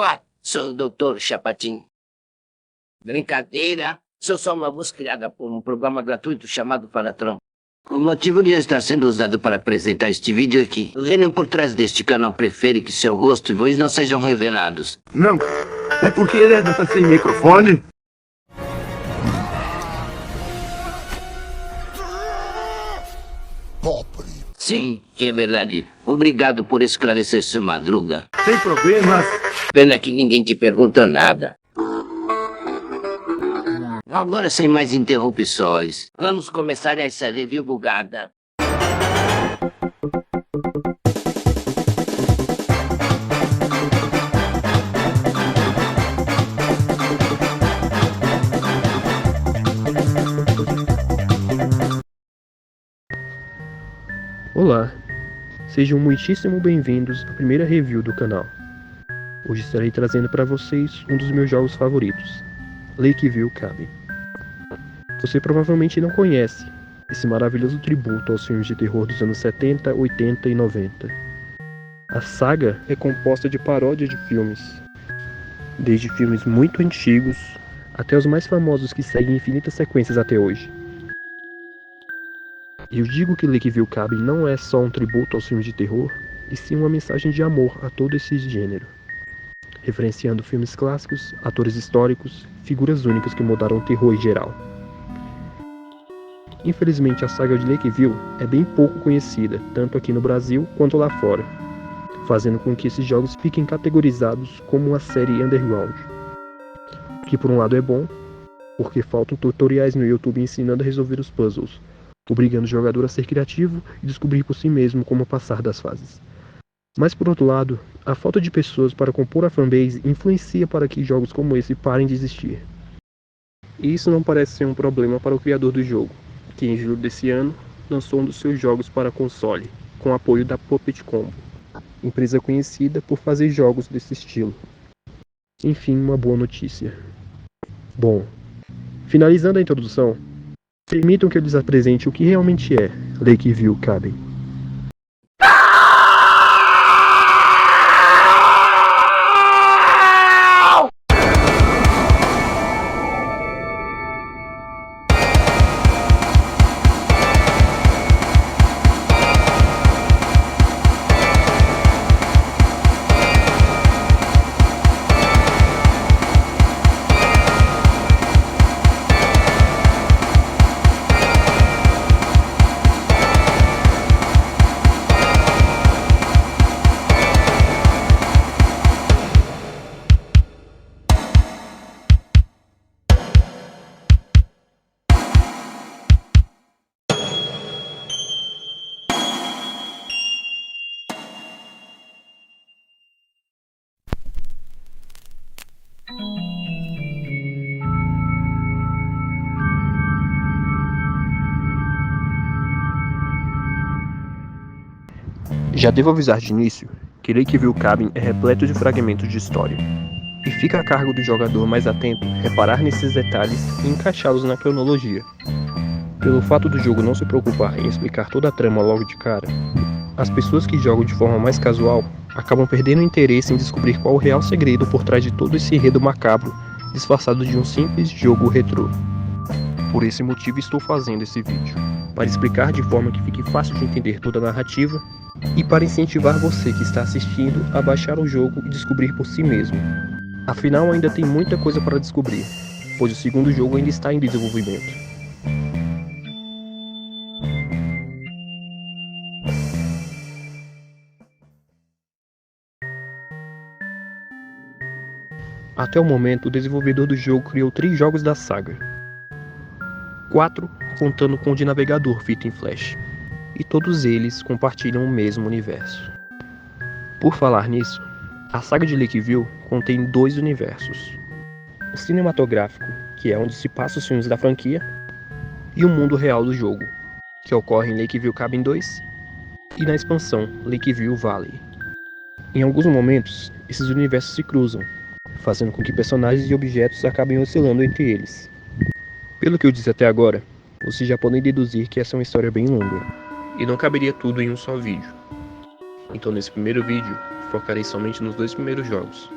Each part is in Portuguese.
Olá, sou o Dr. Chapatin. Brincadeira, sou só uma voz criada por um programa gratuito chamado Paratron. O motivo de estar sendo usado para apresentar este vídeo é que o gênio por trás deste canal prefere que seu rosto e voz não sejam revelados. Não, é porque ele está sem microfone. Sim, é verdade. Obrigado por esclarecer sua madruga. Sem problemas. Pena que ninguém te pergunta nada. Agora, sem mais interrupções, vamos começar essa review bugada. Olá, sejam muitíssimo bem-vindos à primeira review do canal. Hoje estarei trazendo para vocês um dos meus jogos favoritos, Lakeville Cabin. Você provavelmente não conhece esse maravilhoso tributo aos filmes de terror dos anos 70, 80 e 90. A saga é composta de paródias de filmes, desde filmes muito antigos até os mais famosos que seguem infinitas sequências até hoje. Eu digo que Lakeville Cabin não é só um tributo aos filmes de terror, e sim uma mensagem de amor a todo esse gênero, referenciando filmes clássicos, atores históricos, figuras únicas que mudaram o terror em geral. Infelizmente, a saga de Lakeville é bem pouco conhecida, tanto aqui no Brasil quanto lá fora, fazendo com que esses jogos fiquem categorizados como uma série underground. O que por um lado é bom, porque faltam tutoriais no YouTube ensinando a resolver os puzzles, obrigando o jogador a ser criativo e descobrir por si mesmo como passar das fases. Mas por outro lado, a falta de pessoas para compor a fanbase influencia para que jogos como esse parem de existir. E isso não parece ser um problema para o criador do jogo, que em julho desse ano lançou um dos seus jogos para console, com apoio da Puppet Combo, empresa conhecida por fazer jogos desse estilo. Enfim, uma boa notícia. Bom, finalizando a introdução, permitam que eu lhes apresente o que realmente é Lakeville Cabin. Já devo avisar de início que Lakeville Cabin é repleto de fragmentos de história, e fica a cargo do jogador mais atento reparar nesses detalhes e encaixá-los na cronologia. Pelo fato do jogo não se preocupar em explicar toda a trama logo de cara, as pessoas que jogam de forma mais casual acabam perdendo o interesse em descobrir qual o real segredo por trás de todo esse enredo macabro disfarçado de um simples jogo retrô. Por esse motivo estou fazendo esse vídeo, para explicar de forma que fique fácil de entender toda a narrativa e para incentivar você que está assistindo a baixar o jogo e descobrir por si mesmo. Afinal, ainda tem muita coisa para descobrir, pois o segundo jogo ainda está em desenvolvimento. Até o momento, o desenvolvedor do jogo criou 3 jogos da saga. 4 contando com o de navegador fita em flash. E todos eles compartilham o mesmo universo. Por falar nisso, a saga de Lakeville contém 2 universos. O cinematográfico, que é onde se passa os filmes da franquia, e o mundo real do jogo, que ocorre em Lakeville Cabin 2 e na expansão Lakeville Valley. Em alguns momentos, esses universos se cruzam, fazendo com que personagens e objetos acabem oscilando entre eles. Pelo que eu disse até agora, vocês já podem deduzir que essa é uma história bem longa, e não caberia tudo em um só vídeo. Então nesse primeiro vídeo, focarei somente nos 2 primeiros jogos,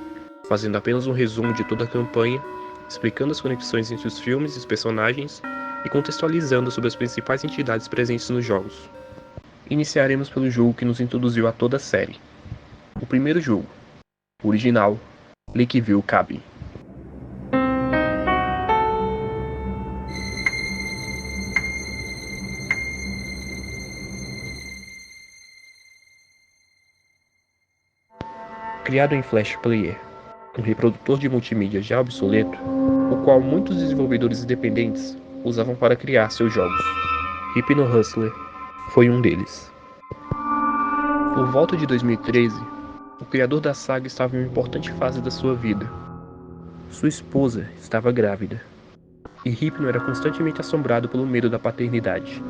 fazendo apenas um resumo de toda a campanha, explicando as conexões entre os filmes e os personagens e contextualizando sobre as principais entidades presentes nos jogos. Iniciaremos pelo jogo que nos introduziu a toda a série. O primeiro jogo, o original, Lakeview Cabin. Criado em Flash Player, um reprodutor de multimídia já obsoleto, o qual muitos desenvolvedores independentes usavam para criar seus jogos. Hypno Hustler foi um deles. Por volta de 2013, o criador da saga estava em uma importante fase da sua vida. Sua esposa estava grávida, e Hypno era constantemente assombrado pelo medo da paternidade.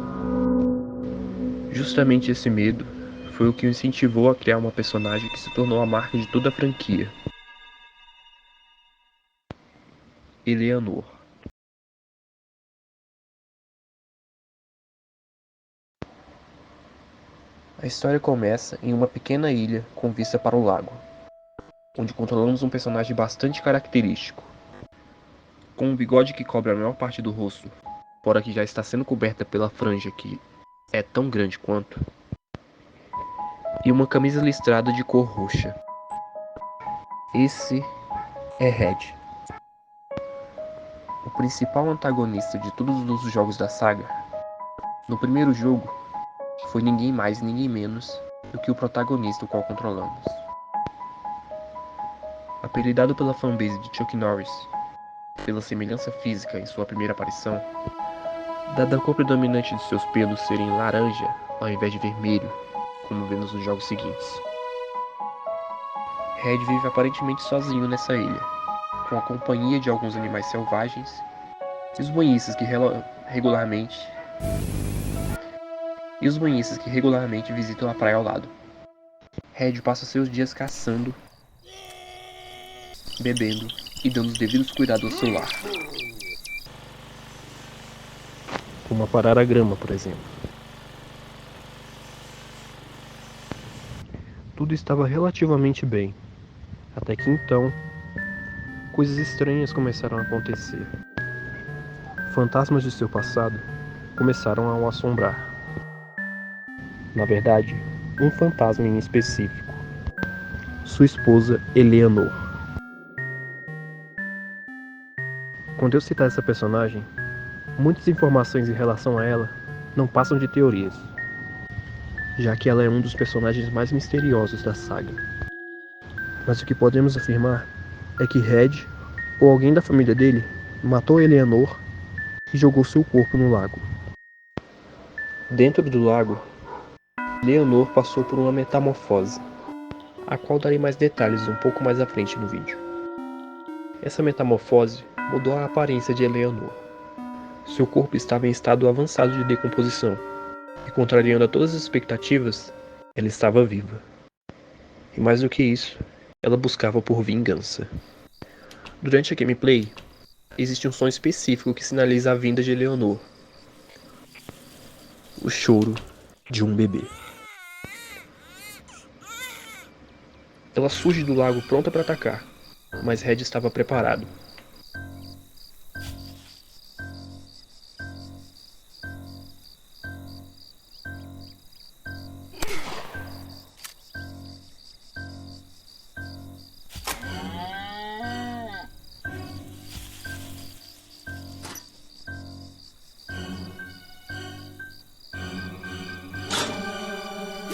Justamente esse medo foi o que o incentivou a criar uma personagem que se tornou a marca de toda a franquia. Eleanor. A história começa em uma pequena ilha com vista para o lago, onde controlamos um personagem bastante característico. Com um bigode que cobre a maior parte do rosto, fora que já está sendo coberta pela franja que é tão grande quanto, e uma camisa listrada de cor roxa. Esse é Red, o principal antagonista de todos os jogos da saga. No primeiro jogo, foi ninguém mais e ninguém menos do que o protagonista o qual controlamos. Apelidado pela fanbase de Chuck Norris, pela semelhança física em sua primeira aparição, dada a cor predominante de seus pelos serem laranja ao invés de vermelho, como vemos nos jogos seguintes. Red vive aparentemente sozinho nessa ilha, com a companhia de alguns animais selvagens e os banhistas que regularmente visitam a praia ao lado. Red passa seus dias caçando, bebendo e dando os devidos cuidados ao seu lar. Como aparar a grama, por exemplo. Tudo estava relativamente bem, até que então, coisas estranhas começaram a acontecer. Fantasmas de seu passado começaram a o assombrar. Na verdade, um fantasma em específico. Sua esposa, Eleanor. Quando eu citar essa personagem, muitas informações em relação a ela não passam de teorias, já que ela é um dos personagens mais misteriosos da saga. Mas o que podemos afirmar é que Red, ou alguém da família dele, matou Eleanor e jogou seu corpo no lago. Dentro do lago, Eleanor passou por uma metamorfose, a qual darei mais detalhes um pouco mais à frente no vídeo. Essa metamorfose mudou a aparência de Eleanor. Seu corpo estava em estado avançado de decomposição, e contrariando a todas as expectativas, ela estava viva. E mais do que isso, ela buscava por vingança. Durante a gameplay, existe um som específico que sinaliza a vinda de Eleanor. O choro de um bebê. Ela surge do lago pronta para atacar, mas Red estava preparado.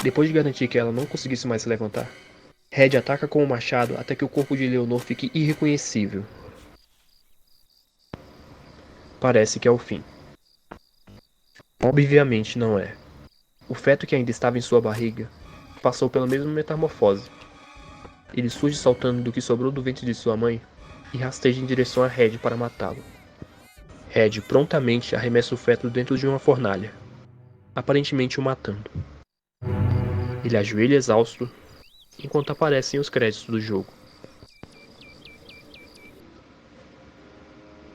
Depois de garantir que ela não conseguisse mais se levantar, Red ataca com o machado até que o corpo de Eleanor fique irreconhecível. Parece que é o fim. Obviamente não é. O feto que ainda estava em sua barriga passou pela mesma metamorfose. Ele surge saltando do que sobrou do ventre de sua mãe e rasteja em direção a Red para matá-lo. Red prontamente arremessa o feto dentro de uma fornalha, aparentemente o matando. Ele ajoelha exausto, enquanto aparecem os créditos do jogo.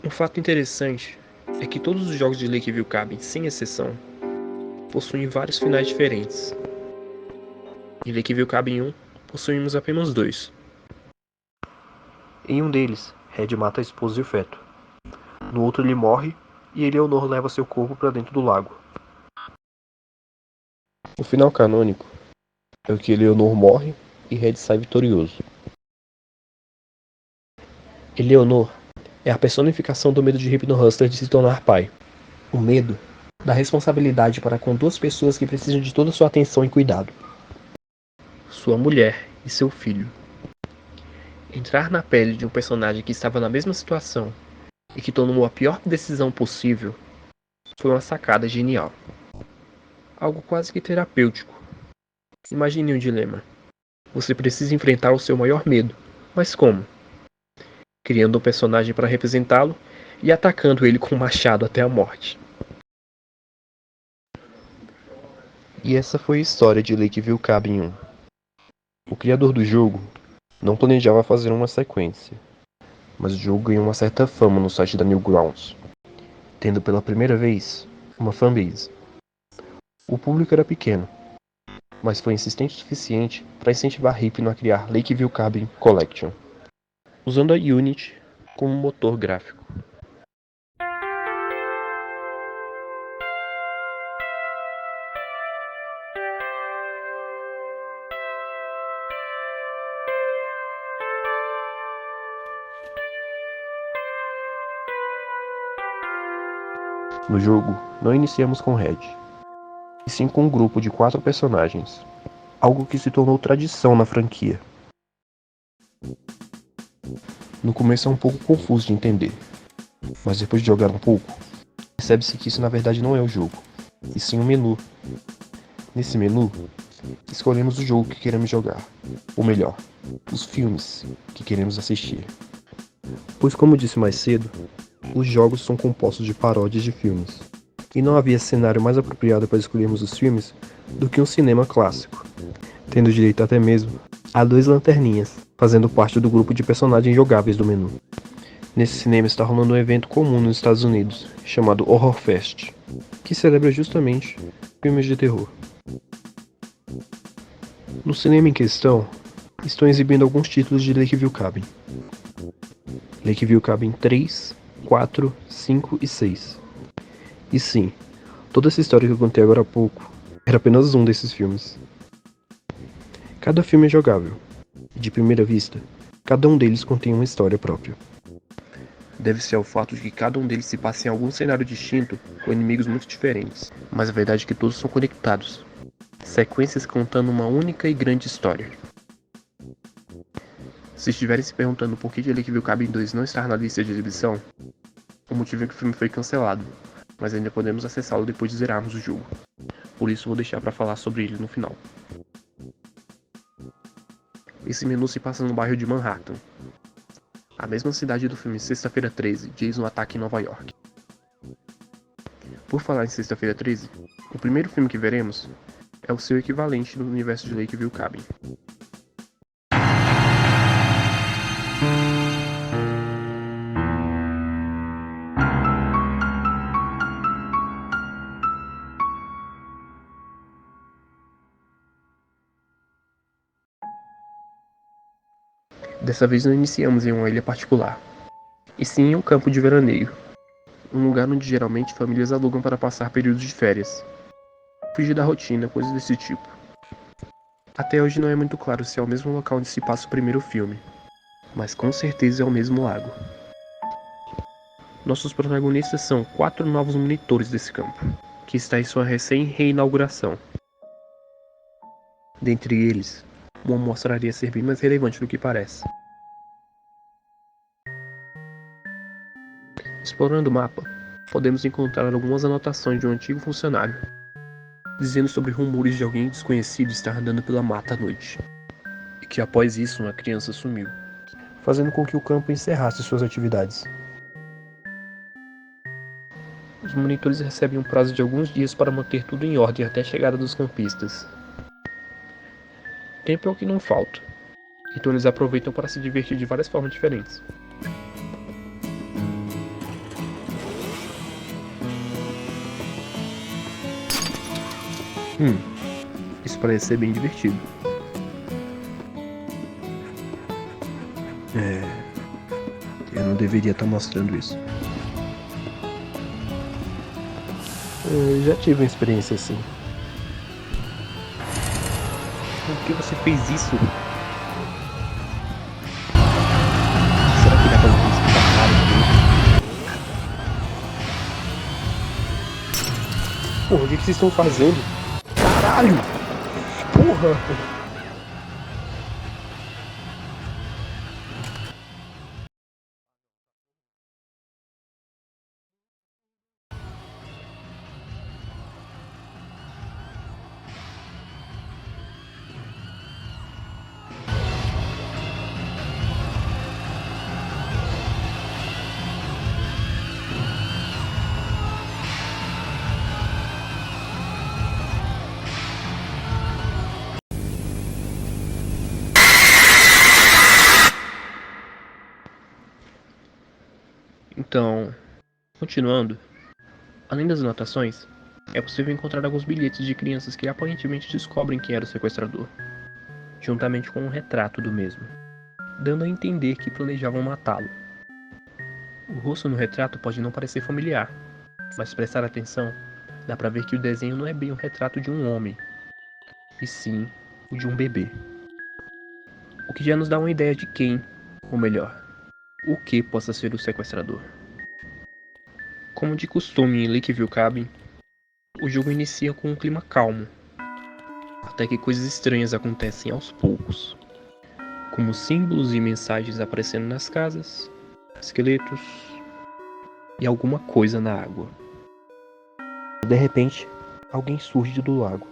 Um fato interessante é que todos os jogos de Lakeview Cabin, sem exceção, possuem vários finais diferentes. Em Lakeview Cabin 1, possuímos apenas 2. Em um deles, Red mata a esposa e o feto. No outro ele morre e Eleanor leva seu corpo para dentro do lago. O final canônico é o que Eleanor morre e Red sai vitorioso. Eleanor é a personificação do medo de Hypno Hustler de se tornar pai. O medo da responsabilidade para com duas pessoas que precisam de toda sua atenção e cuidado. Sua mulher e seu filho. Entrar na pele de um personagem que estava na mesma situação e que tomou a pior decisão possível foi uma sacada genial. Algo quase que terapêutico. Imagine um dilema. Você precisa enfrentar o seu maior medo, mas como? Criando um personagem para representá-lo e atacando ele com um machado até a morte. E essa foi a história de Lakeville Cabin 1. O criador do jogo não planejava fazer uma sequência, mas o jogo ganhou uma certa fama no site da Newgrounds, tendo pela primeira vez uma fanbase. O público era pequeno, mas foi insistente o suficiente para incentivar Hypno a criar Lakeville Cabin Collection, usando a Unity como motor gráfico. No jogo, não iniciamos com Red, e sim com um grupo de 4 personagens, algo que se tornou tradição na franquia. No começo é um pouco confuso de entender, mas depois de jogar um pouco, percebe-se que isso na verdade não é o jogo, e sim um menu. Nesse menu, escolhemos o jogo que queremos jogar, ou melhor, os filmes que queremos assistir. Pois como disse mais cedo, os jogos são compostos de paródias de filmes, e não havia cenário mais apropriado para escolhermos os filmes do que um cinema clássico, tendo direito até mesmo a 2 lanterninhas, fazendo parte do grupo de personagens jogáveis do menu. Nesse cinema está rolando um evento comum nos Estados Unidos, chamado Horror Fest, que celebra justamente filmes de terror. No cinema em questão, estão exibindo alguns títulos de Lakeville Cabin. Lakeville Cabin 3, 4, 5 e 6. E sim, toda essa história que eu contei agora há pouco era apenas um desses filmes. Cada filme é jogável, e de primeira vista, cada um deles contém uma história própria. Deve-se ao fato de que cada um deles se passa em algum cenário distinto, com inimigos muito diferentes, mas a verdade é que todos são conectados, sequências contando uma única e grande história. Se estiverem se perguntando por que Lakeville Cabin 2 não está na lista de exibição, o motivo é que o filme foi cancelado, mas ainda podemos acessá-lo depois de zerarmos o jogo. Por isso vou deixar para falar sobre ele no final. Esse menu se passa no bairro de Manhattan, a mesma cidade do filme Sexta-feira 13, Dias no Ataque em Nova York. Por falar em Sexta-feira 13, o primeiro filme que veremos é o seu equivalente no universo de Lakeville Cabin. Dessa vez não iniciamos em uma ilha particular, e sim em um campo de veraneio, um lugar onde geralmente famílias alugam para passar períodos de férias, fugir da rotina, coisas desse tipo. Até hoje não é muito claro se é o mesmo local onde se passa o primeiro filme, mas com certeza é o mesmo lago. Nossos protagonistas são 4 novos monitores desse campo, que está em sua recém-reinauguração. Dentre eles, uma mostraria ser bem mais relevante do que parece. Explorando o mapa, podemos encontrar algumas anotações de um antigo funcionário, dizendo sobre rumores de alguém desconhecido estar andando pela mata à noite, e que após isso uma criança sumiu, fazendo com que o campo encerrasse suas atividades. Os monitores recebem um prazo de alguns dias para manter tudo em ordem até a chegada dos campistas. Tempo é o que não falta, então eles aproveitam para se divertir de várias formas diferentes. Isso parece ser bem divertido. Eu não deveria estar mostrando isso. Eu já tive uma experiência assim. Por que você fez isso? Será que dá pra você explicar dele? Porra, o que vocês estão fazendo? Caralho! Porra! Então, continuando, além das anotações, é possível encontrar alguns bilhetes de crianças que aparentemente descobrem quem era o sequestrador, juntamente com um retrato do mesmo, dando a entender que planejavam matá-lo. O rosto no retrato pode não parecer familiar, mas se prestar atenção, dá pra ver que o desenho não é bem um retrato de um homem, e sim o de um bebê. O que já nos dá uma ideia de quem, ou melhor, o que possa ser o sequestrador. Como de costume em Lakeville Cabin, o jogo inicia com um clima calmo, até que coisas estranhas acontecem aos poucos, como símbolos e mensagens aparecendo nas casas, esqueletos e alguma coisa na água. De repente, alguém surge do lago,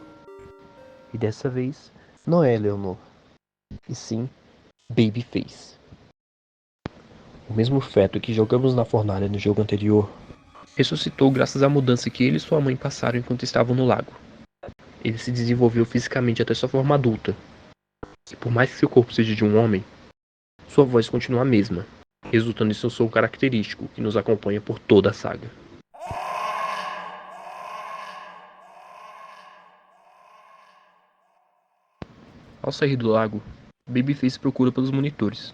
e dessa vez não é Eleanor, e sim Babyface. O mesmo feto que jogamos na fornalha no jogo anterior ressuscitou graças à mudança que ele e sua mãe passaram enquanto estavam no lago. Ele se desenvolveu fisicamente até sua forma adulta, e por mais que seu corpo seja de um homem, sua voz continua a mesma, resultando em seu som característico que nos acompanha por toda a saga. Ao sair do lago, Babyface procura pelos monitores,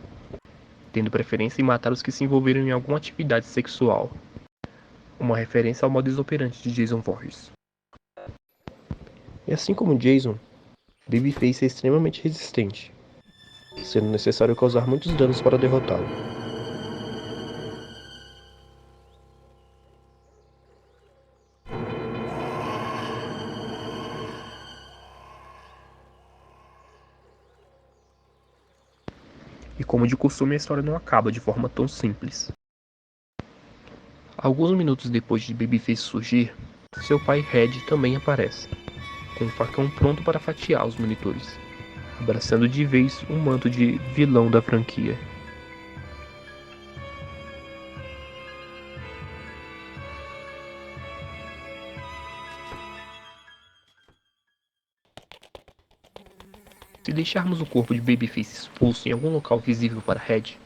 tendo preferência em matar os que se envolveram em alguma atividade sexual, uma referência ao modus operandi de Jason Voorhees. E assim como Jason, Babyface é extremamente resistente, sendo necessário causar muitos danos para derrotá-lo. E como de costume, a história não acaba de forma tão simples. Alguns minutos depois de Babyface surgir, seu pai Red também aparece, com um facão pronto para fatiar os monitores, abraçando de vez um manto de vilão da franquia. Se deixarmos o corpo de Babyface expulso em algum local visível para Red,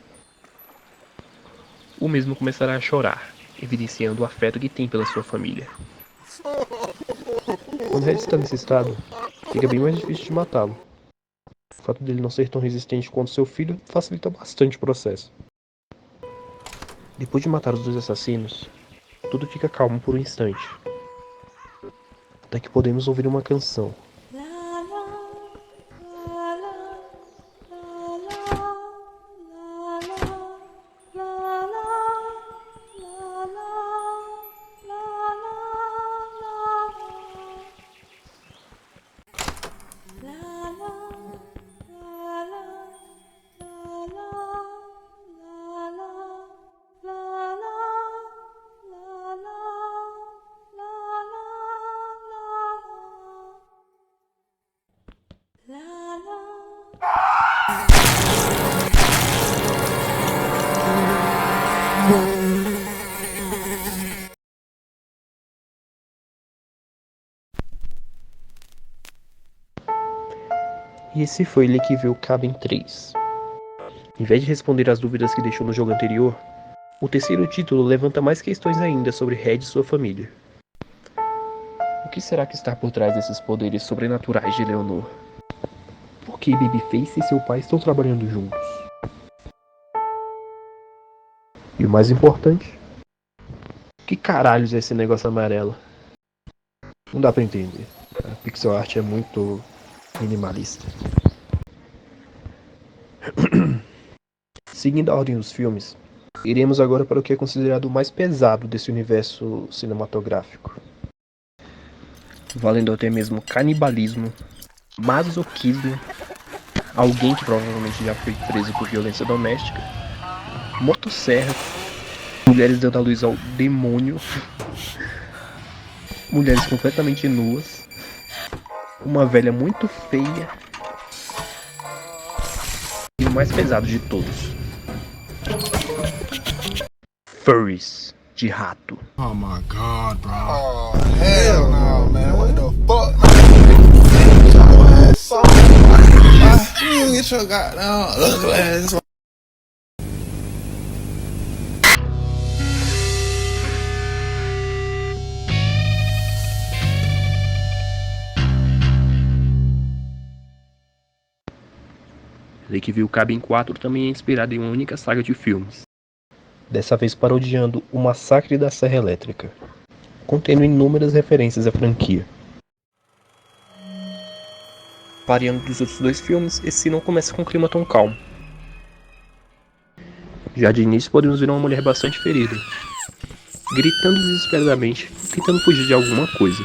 o mesmo começará a chorar, evidenciando o afeto que tem pela sua família. Quando Red está nesse estado, fica bem mais difícil de matá-lo. O fato dele não ser tão resistente quanto seu filho facilita bastante o processo. Depois de matar os dois assassinos, tudo fica calmo por um instante. Até que podemos ouvir uma canção. E esse foi Lakeville Cabin 3. Em vez de responder às dúvidas que deixou no jogo anterior, o terceiro título levanta mais questões ainda sobre Red e sua família. O que será que está por trás desses poderes sobrenaturais de Eleanor? Por que Babyface e seu pai estão trabalhando juntos? E o mais importante, que caralhos é esse negócio amarelo? Não dá pra entender. A pixel art é muito minimalista. Seguindo a ordem dos filmes, iremos agora para o que é considerado o mais pesado desse universo cinematográfico. Valendo até mesmo canibalismo, masoquismo, alguém que provavelmente já foi preso por violência doméstica, motosserra, mulheres dando à luz ao demônio, mulheres completamente nuas, uma velha muito feia e o mais pesado de todos, furries de rato. Oh my god, bro. Oh, hell no, man. What the fuck? You get your goddamn ugly ass. Lakeville Cabin 4 também é inspirado em uma única saga de filmes, dessa vez parodiando o Massacre da Serra Elétrica, contendo inúmeras referências à franquia. Variando dos outros dois filmes, esse não começa com um clima tão calmo. Já de início podemos ver uma mulher bastante ferida, gritando desesperadamente, tentando fugir de alguma coisa.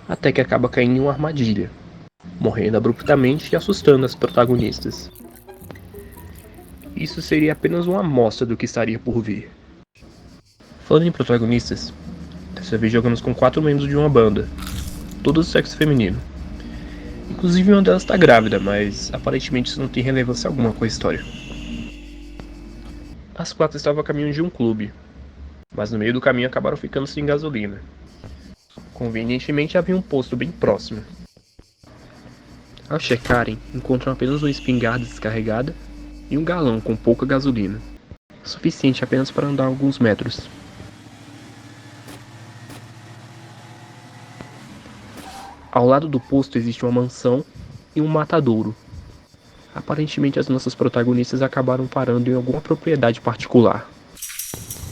Até que acaba caindo em uma armadilha, morrendo abruptamente e assustando as protagonistas. Isso seria apenas uma amostra do que estaria por vir. Falando em protagonistas, dessa vez jogamos com 4 membros de uma banda, todos do sexo feminino. Inclusive uma delas está grávida, mas aparentemente isso não tem relevância alguma com a história. As 4 estavam a caminho de um clube, mas no meio do caminho acabaram ficando sem gasolina. Convenientemente havia um posto bem próximo. Ao checarem, encontram apenas uma espingarda descarregada e um galão com pouca gasolina, suficiente apenas para andar alguns metros. Ao lado do posto existe uma mansão e um matadouro. Aparentemente as nossas protagonistas acabaram parando em alguma propriedade particular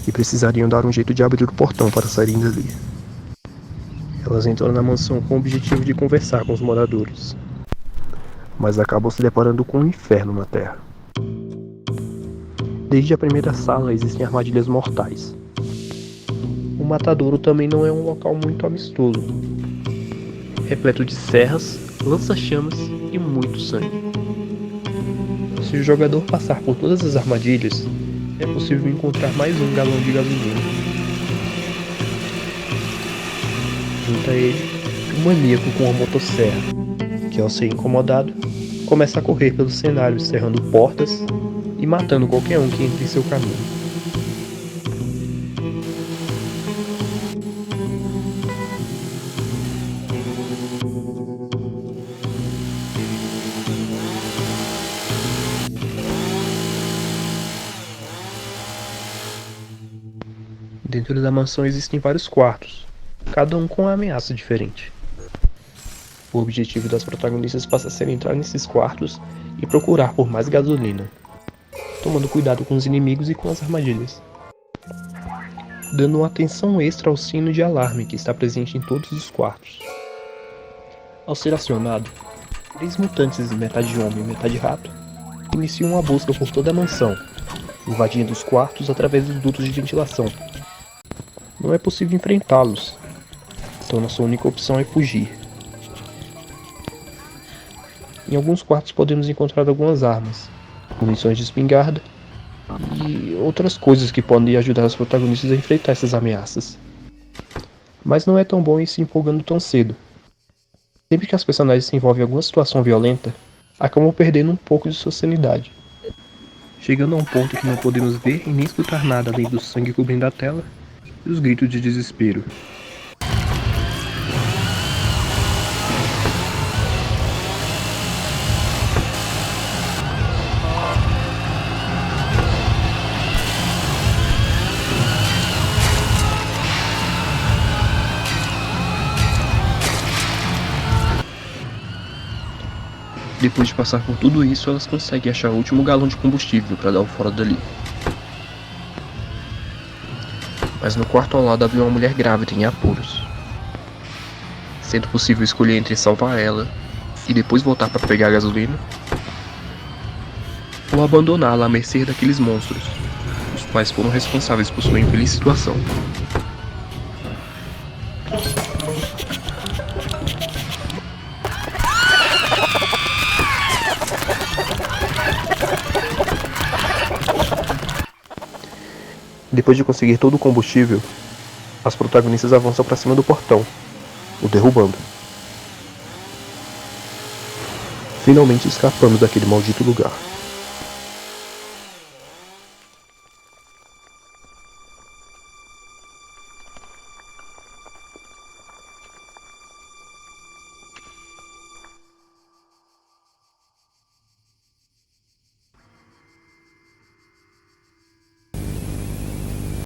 e precisariam dar um jeito de abrir o portão para saírem dali. Elas entram na mansão com o objetivo de conversar com os moradores, mas acabam se deparando com um inferno na Terra. Desde a primeira sala existem armadilhas mortais. O matadouro também não é um local muito amistoso, repleto de serras, lança-chamas e muito sangue. Se o jogador passar por todas as armadilhas, é possível encontrar mais um galão de gasolina. Junto a ele, um maníaco com uma motosserra, que ao ser incomodado, começa a correr pelo cenário, cerrando portas e matando qualquer um que entre em seu caminho. Dentro da mansão existem vários quartos, cada um com uma ameaça diferente. O objetivo das protagonistas passa a ser entrar nesses quartos e procurar por mais gasolina, tomando cuidado com os inimigos e com as armadilhas, dando uma atenção extra ao sino de alarme que está presente em todos os quartos. Ao ser acionado, 3 mutantes, metade homem e metade rato, iniciam uma busca por toda a mansão, invadindo os quartos através dos dutos de ventilação. Não é possível enfrentá-los, então nossa única opção é fugir. Em alguns quartos podemos encontrar algumas armas, munições de espingarda e outras coisas que podem ajudar os protagonistas a enfrentar essas ameaças. Mas não é tão bom ir se empolgando tão cedo. Sempre que as personagens se envolvem em alguma situação violenta, acabam perdendo um pouco de sua sanidade, chegando a um ponto que não podemos ver e nem escutar nada além do sangue cobrindo a tela e os gritos de desespero. Depois de passar por tudo isso, elas conseguem achar o último galão de combustível para dar o fora dali. mas no quarto ao lado havia uma mulher grávida em apuros. Sendo possível escolher entre salvar ela e depois voltar para pegar a gasolina, ou abandoná-la à mercê daqueles monstros, os quais foram responsáveis por sua infeliz situação. Depois de conseguir todo o combustível, as protagonistas avançam para cima do portão, o derrubando. Finalmente escapando daquele maldito lugar.